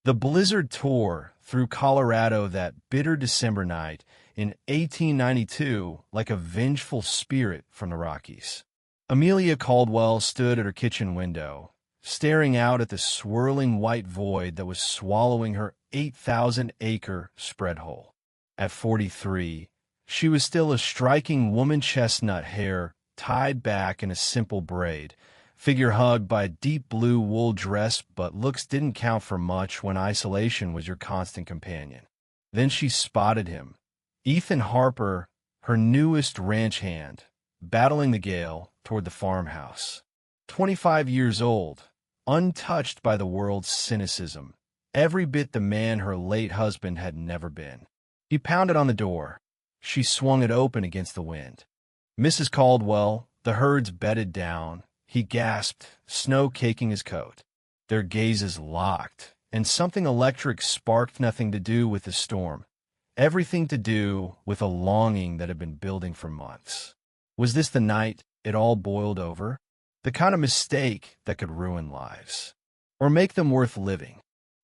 The blizzard tore through Colorado that bitter December night in 1892 like a vengeful spirit from the Rockies. Amelia Caldwell stood at her kitchen window, staring out at the swirling white void that was swallowing her 8,000-acre spread hole. At 43, she was still a striking woman, chestnut hair tied back in a simple braid, figure hugged by a deep blue wool dress, but looks didn't count for much when isolation was your constant companion. Then she spotted him, Ethan Harper, her newest ranch hand, battling the gale toward the farmhouse. 25 years old, untouched by the world's cynicism, every bit the man her late husband had never been. He pounded on the door. She swung it open against the wind. Mrs. Caldwell, the herds bedded down. He gasped, snow caking his coat. Their gazes locked, and something electric sparked. Nothing to do with the storm. Everything to do with a longing that had been building for months. Was this the night it all boiled over? The kind of mistake that could ruin lives, or make them worth living.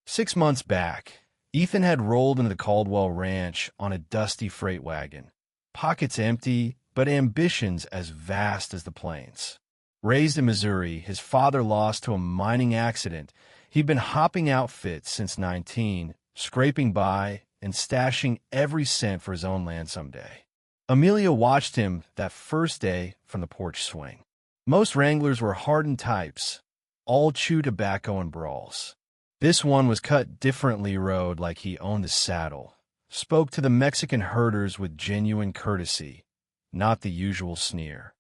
6 months back, Ethan had rolled into the Caldwell Ranch on a dusty freight wagon, pockets empty, but ambitions as vast as the plains. Raised in Missouri, his father lost to a mining accident. He'd been hopping outfits since 19, scraping by and stashing every cent for his own land someday. Amelia watched him that first day from the porch swing. Most wranglers were hardened types, all chew tobacco and brawls. This one was cut differently, rode like he owned the saddle, spoke to the Mexican herders with genuine courtesy, not the usual sneer.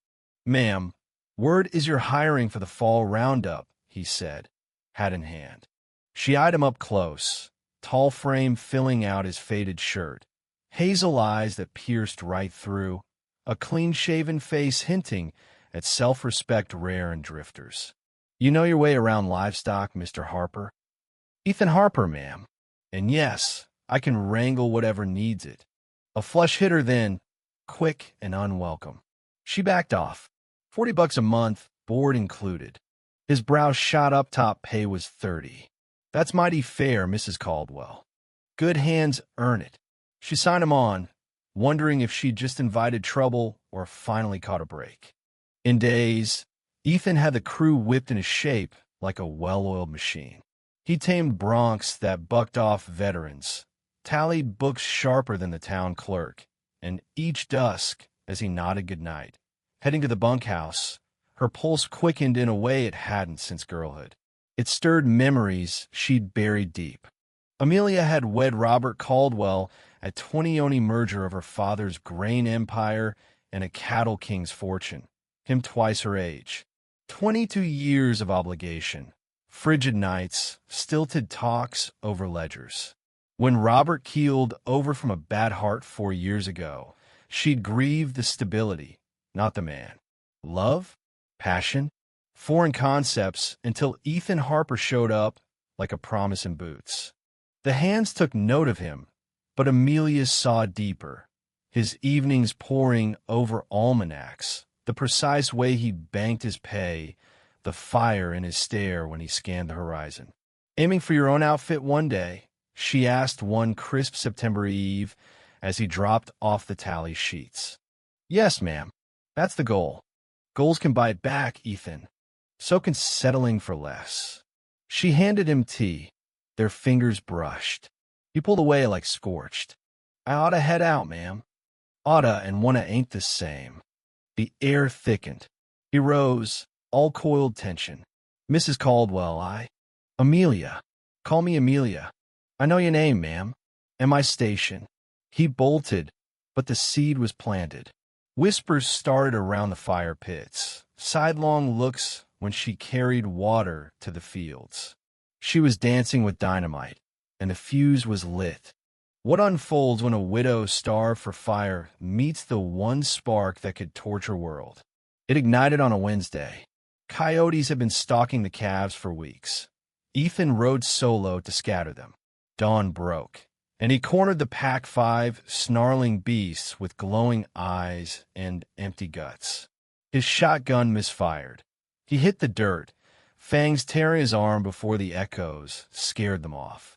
"Ma'am, word is you're hiring for the fall roundup," he said, hat in hand. She eyed him up close, tall frame filling out his faded shirt, hazel eyes that pierced right through, a clean-shaven face hinting at self-respect rare in drifters. "You know your way around livestock, Mr. Harper?" "Ethan Harper, ma'am. And yes, I can wrangle whatever needs it." A flush hit her then, quick and unwelcome. She backed off. $40 a month, board included. His brow shot up. Top pay was 30. "That's mighty fair, Mrs. Caldwell. Good hands earn it." She signed him on, wondering if she'd just invited trouble or finally caught a break. In days, Ethan had the crew whipped into shape like a well-oiled machine. He tamed broncs that bucked off veterans, tallied books sharper than the town clerk, and each dusk, as he nodded goodnight, heading to the bunkhouse, her pulse quickened in a way it hadn't since girlhood. It stirred memories she'd buried deep. Amelia had wed Robert Caldwell at 20-only merger of her father's grain empire and a cattle king's fortune, him twice her age. 22 years of obligation. Frigid nights, stilted talks over ledgers. When Robert keeled over from a bad heart 4 years ago, she'd grieved the stability, not the man. Love? Passion? Foreign concepts until Ethan Harper showed up like a promise in boots. The hands took note of him, but Amelia saw deeper. His evenings poring over almanacs, the precise way he banked his pay, the fire in his stare when he scanned the horizon. "Aiming for your own outfit one day?" she asked one crisp September eve as he dropped off the tally sheets. "Yes, ma'am. That's the goal. Goals can bite back, Ethan. So can settling for less." She handed him tea. Their fingers brushed. He pulled away like scorched. "I oughta head out, ma'am." Oughta and wanna ain't the same. The air thickened. He rose, all coiled tension. "Mrs. Caldwell, Amelia. Call me Amelia. I know your name, ma'am. And my station." He bolted, but the seed was planted. Whispers started around the fire pits, sidelong looks when she carried water to the fields. She was dancing with dynamite, and the fuse was lit. What unfolds when a widow starved for fire meets the one spark that could torch her world? It ignited on a Wednesday. Coyotes had been stalking the calves for weeks. Ethan rode solo to scatter them. Dawn broke, and he cornered the Pack 5 snarling beasts with glowing eyes and empty guts. His shotgun misfired. He hit the dirt, fangs tearing his arm before the echoes scared them off.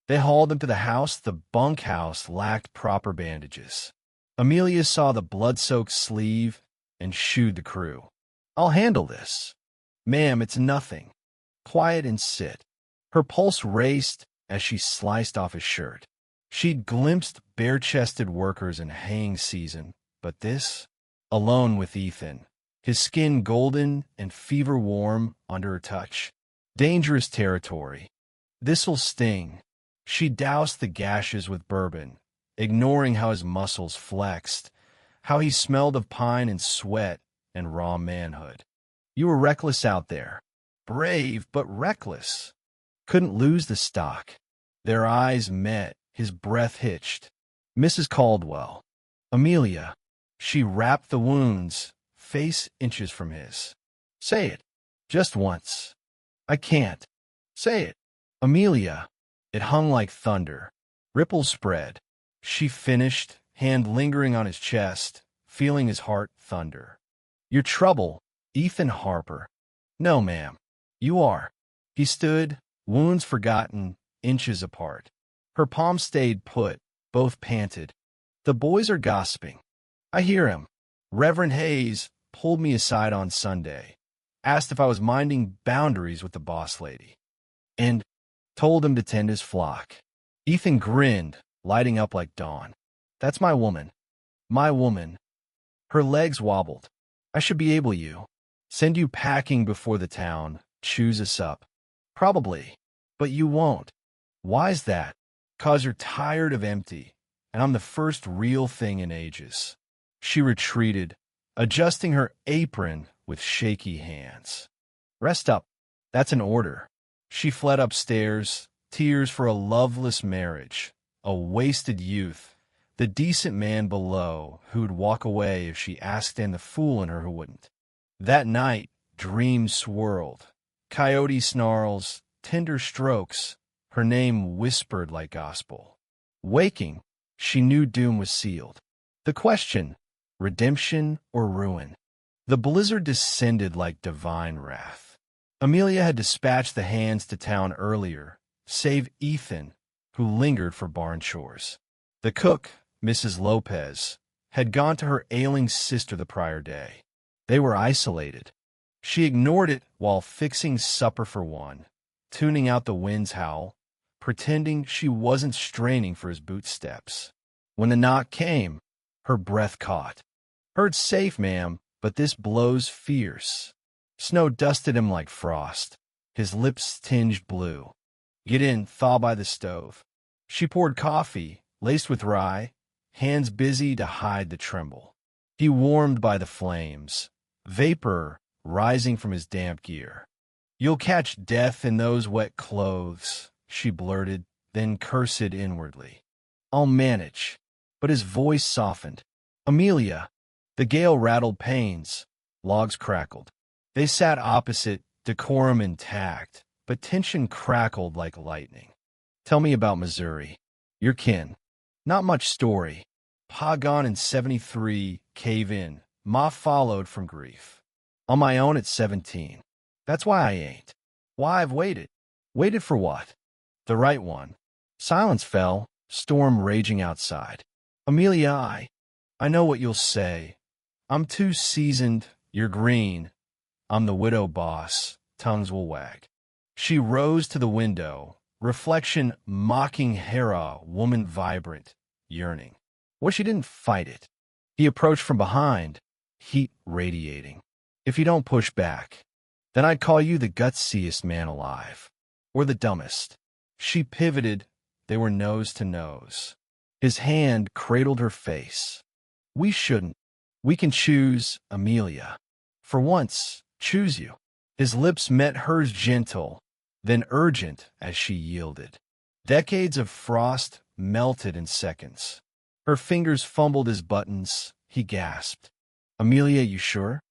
They hauled him to the house. The bunkhouse lacked proper bandages. Amelia saw the blood-soaked sleeve and shooed the crew. "I'll handle this." "Ma'am, it's nothing. Quiet and sit." Her pulse raced as she sliced off his shirt. She'd glimpsed bare-chested workers in haying season, but this? Alone with Ethan, his skin golden and fever-warm under her touch. Dangerous territory. This'll sting. She doused the gashes with bourbon, ignoring how his muscles flexed, how he smelled of pine and sweat and raw manhood. "You were reckless out there. Brave, but reckless. Couldn't lose the stock." Their eyes met. His breath hitched. "Mrs. Caldwell." "Amelia." She wrapped the wounds, face inches from his. "Say it. Just once." "I can't." "Say it." "Amelia." It hung like thunder. Ripples spread. She finished, hand lingering on his chest, feeling his heart thunder. "Your trouble, Ethan Harper." "No, ma'am." "You are." He stood, wounds forgotten, inches apart. Her palms stayed put, both panted. "The boys are gossiping. I hear him. Reverend Hayes pulled me aside on Sunday, asked if I was minding boundaries with the boss lady, and told him to tend his flock." Ethan grinned, lighting up like dawn. "That's my woman. My woman." Her legs wobbled. "I should be able to send you packing before the town, choose us up." "Probably. But you won't." "Why's that?" "'Cause you're tired of empty, and I'm the first real thing in ages." She retreated, adjusting her apron with shaky hands. "Rest up. That's an order." She fled upstairs, tears for a loveless marriage, a wasted youth, the decent man below who'd walk away if she asked, and the fool in her who wouldn't. That night, dreams swirled. Coyote snarls, tender strokes, her name whispered like gospel. Waking, she knew doom was sealed. The question, redemption or ruin? The blizzard descended like divine wrath. Amelia had dispatched the hands to town earlier, save Ethan, who lingered for barn chores. The cook, Mrs. Lopez, had gone to her ailing sister the prior day. They were isolated. She ignored it while fixing supper for one, tuning out the wind's howl, pretending she wasn't straining for his boot steps. When the knock came, her breath caught. "Heard safe, ma'am, but this blow's fierce." Snow dusted him like frost. His lips tinged blue. "Get in, thaw by the stove." She poured coffee, laced with rye, hands busy to hide the tremble. He warmed by the flames, vapor rising from his damp gear. "You'll catch death in those wet clothes," she blurted, then cursed inwardly. "I'll manage." But his voice softened. "Amelia." The gale rattled panes. Logs crackled. They sat opposite, decorum intact, but tension crackled like lightning. "Tell me about Missouri. Your kin." "Not much story. Pa gone in 73, cave in. Ma followed from grief. On my own at 17. That's why I ain't. Why I've waited." "Waited for what?" "The right one." Silence fell, storm raging outside. "Amelia, I know what you'll say. I'm too seasoned, you're green. I'm the widow boss, tongues will wag." She rose to the window, reflection mocking Hera, woman vibrant, yearning. What she didn't fight it. He approached from behind, heat radiating. "If you don't push back, then I'd call you the gutsiest man alive. Or the dumbest." She pivoted, they were nose to nose. His hand cradled her face. "We shouldn't. We can choose, Amelia. For once, choose you." His lips met hers gentle, then urgent as she yielded. Decades of frost melted in seconds. Her fingers fumbled his buttons. He gasped. "Amelia, you sure?"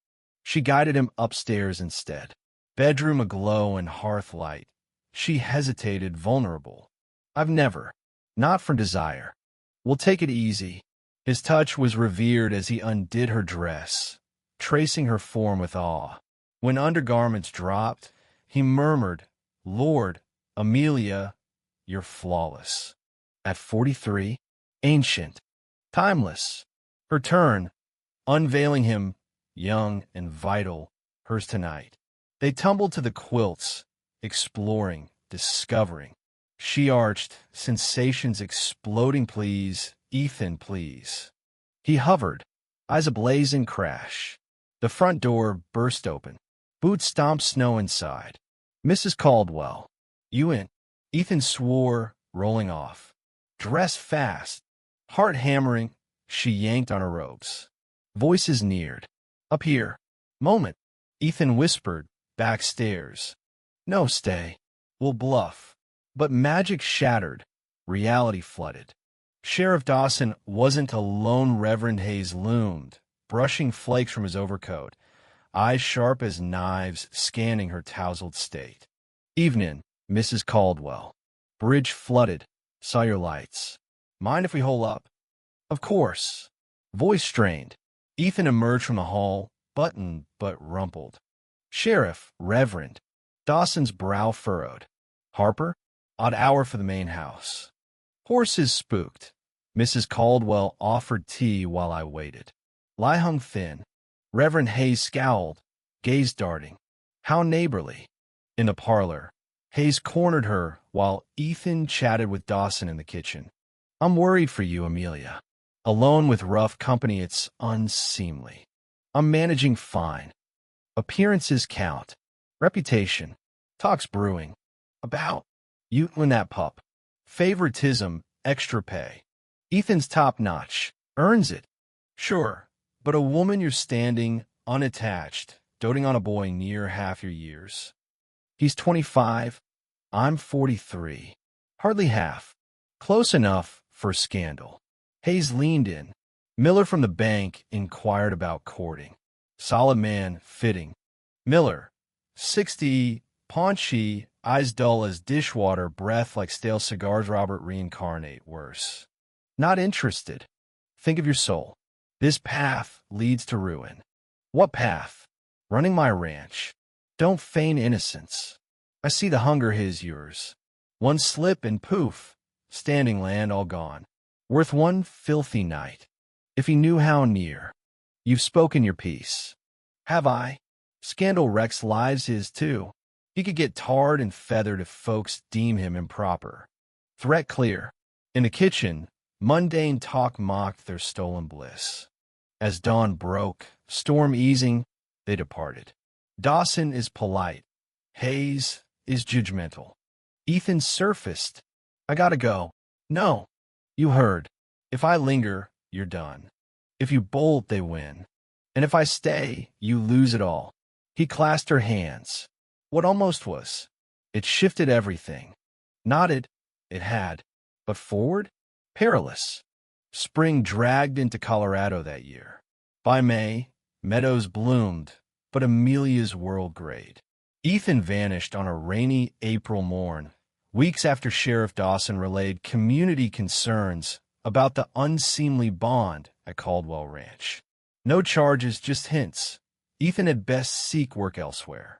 She guided him upstairs instead. Bedroom aglow in hearth light. She hesitated, vulnerable. "I've never. Not from desire. We'll take it easy." His touch was revered as he undid her dress, tracing her form with awe. When undergarments dropped, he murmured, "Lord, Amelia, you're flawless. At 43, ancient, timeless. Her turn, unveiling him, young and vital, hers tonight. They tumbled to the quilts, exploring, discovering. She arched, sensations exploding, please, Ethan, please. He hovered, eyes ablaze in crash. The front door burst open. Boots stomped snow inside. Mrs. Caldwell. You in? Ethan swore, rolling off. Dress fast. Heart hammering, she yanked on her robes. Voices neared. Up here. Moment. Ethan whispered, backstairs. No, stay. We'll bluff. But magic shattered. Reality flooded. Sheriff Dawson wasn't alone. Reverend Hayes loomed, brushing flakes from his overcoat, eyes sharp as knives scanning her tousled state. Evening, Mrs. Caldwell. Bridge flooded. Saw your lights. Mind if we hole up? Of course. Voice strained. Ethan emerged from the hall, buttoned but rumpled. Sheriff, Reverend. Dawson's brow furrowed. Harper? Odd hour for the main house. Horses spooked. Mrs. Caldwell offered tea while I waited. Lie hung thin. Reverend Hayes scowled, gaze darting. How neighborly. In the parlor, Hayes cornered her while Ethan chatted with Dawson in the kitchen. I'm worried for you, Amelia. Alone with rough company, it's unseemly. I'm managing fine. Appearances count. Reputation. Talk's brewing. About you and that pup. Favoritism, extra pay. Ethan's top notch. Earns it. Sure, but a woman you're standing, unattached, doting on a boy near half your years. He's 25. I'm 43. Hardly half. Close enough for scandal. Hayes leaned in. Miller from the bank inquired about courting. Solid man, fitting. Miller, 60, paunchy, eyes dull as dishwater, breath like stale cigars. Robert reincarnate, worse. Not interested. Think of your soul. This path leads to ruin. What path? Running my ranch. Don't feign innocence. I see the hunger his yours. One slip and poof, standing land all gone. Worth one filthy night. If he knew how near. You've spoken your piece. Have I? Scandal wrecks lives his too. He could get tarred and feathered if folks deem him improper. Threat clear. In the kitchen, mundane talk mocked their stolen bliss. As dawn broke, storm easing, they departed. Dawson is polite. Hayes is judgmental. Ethan surfaced. I gotta go. No. You heard. If I linger, you're done. If you bolt, they win. And if I stay, you lose it all. He clasped her hands. What almost was. It shifted everything. Nodded. It had. But forward? Perilous. Spring dragged into Colorado that year. By May, meadows bloomed, but Amelia's world grayed. Ethan vanished on a rainy April morn, weeks after Sheriff Dawson relayed community concerns about the unseemly bond at Caldwell Ranch. No charges, just hints. Ethan had best seek work elsewhere.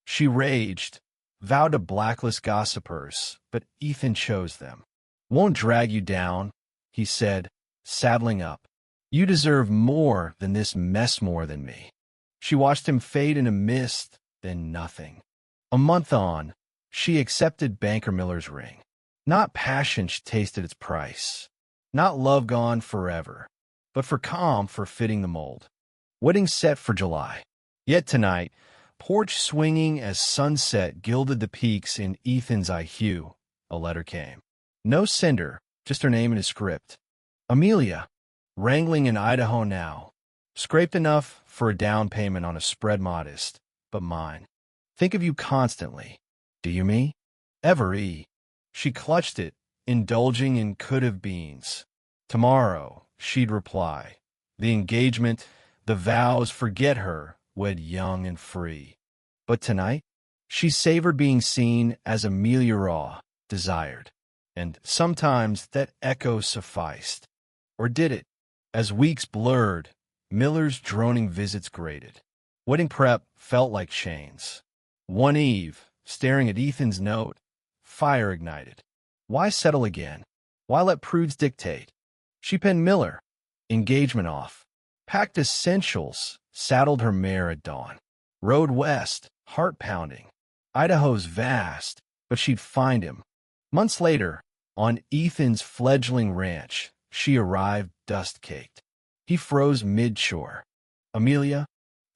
She raged, vowed to blacklist gossipers, but Ethan chose them. Won't drag you down, he said, saddling up. You deserve more than this mess, more than me. She watched him fade in a mist, then nothing. A month on, she accepted Banker Miller's ring. Not passion she tasted its price. Not love gone forever, but for calm for fitting the mold. Wedding set for July. Yet tonight, porch swinging as sunset gilded the peaks in Ethan's IQ, a letter came. No sender, just her name in his script. Amelia, wrangling in Idaho now. Scraped enough for a down payment on a spread modest, but mine. Think of you constantly. Do you me? Every. She clutched it, indulging in could-have beens. Tomorrow, she'd reply. The engagement, the vows, forget her, wed young and free. But tonight, she savored being seen as Amelia Raw, desired. And sometimes that echo sufficed. Or did it? As weeks blurred, Miller's droning visits grated. Wedding prep felt like chains. One eve, staring at Ethan's note, fire ignited. Why settle again? Why let prudes dictate? She penned Miller, engagement off, packed essentials, saddled her mare at dawn, rode west, heart pounding. Idaho's vast, but she'd find him. Months later, on Ethan's fledgling ranch, she arrived dust-caked. He froze mid-shore. Amelia,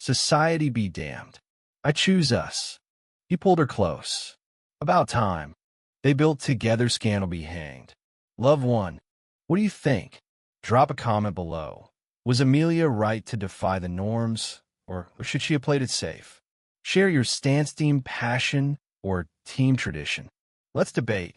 society be damned. I choose us. He pulled her close. About time. They built together, scandal be hanged. Love won. What do you think? Drop a comment below. Was Amelia right to defy the norms, or should she have played it safe? Share your stance, team passion, or team tradition. Let's debate.